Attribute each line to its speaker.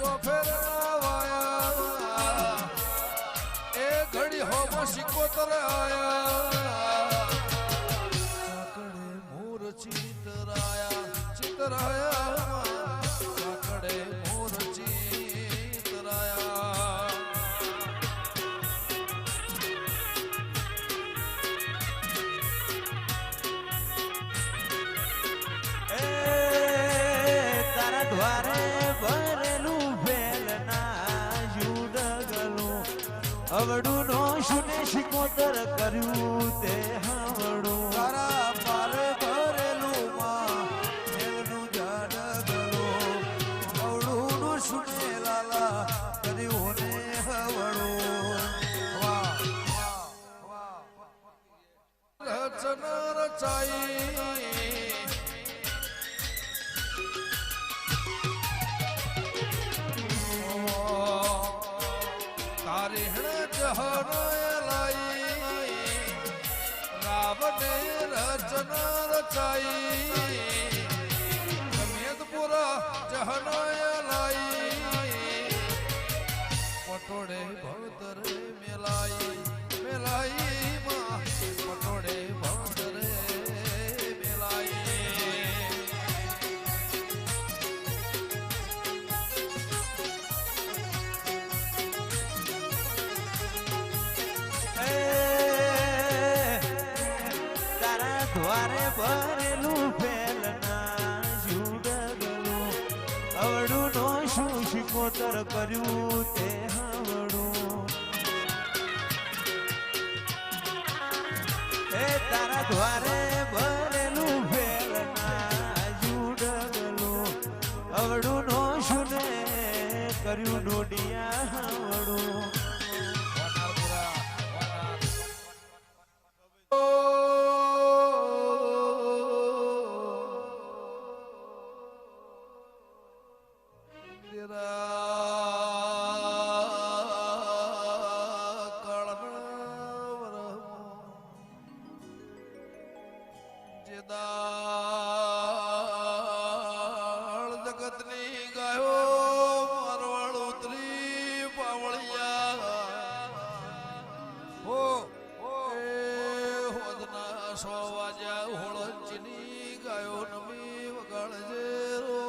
Speaker 1: સો ફેરવાયા એ ઘડી હોમાં સિકોતર આયા સાકડે મોર ચિતરાયા સાકડે મોર ચિતરાયા
Speaker 2: દ્વારે ભરેલું વેલના જુડગલું અવડું નો શુને શિકોતર કર્યું તે હવડું
Speaker 1: તારા પારે ભરેલું માં વેલનું જાડગલું અવડું નો શુને લાલા કર્યું ને હવડું વાહ રચના રચાઈ રાવણે રચના રચાઈ સમેતપુરા જહનાય લાઈ પટોળે ભવતરે મેલાઈ માં પટોળે ભવતરે મેલાઈ
Speaker 2: દ્વારે ભરેલું ફેલના જુડગલું અવડું નો શું શિકોતર કર્યું તે હવડું એ તારા દ્વારે ભરેલું ફેલના જુડગલું અવડું નો શું ને કર્યું ડોડિયા હવડું
Speaker 1: જગતની ગાયો મારવાડ ઉતરી પાવળિયા હો હોદના 100 વાગ્યા હોળંચની ગાયો નમી વગાડજે રો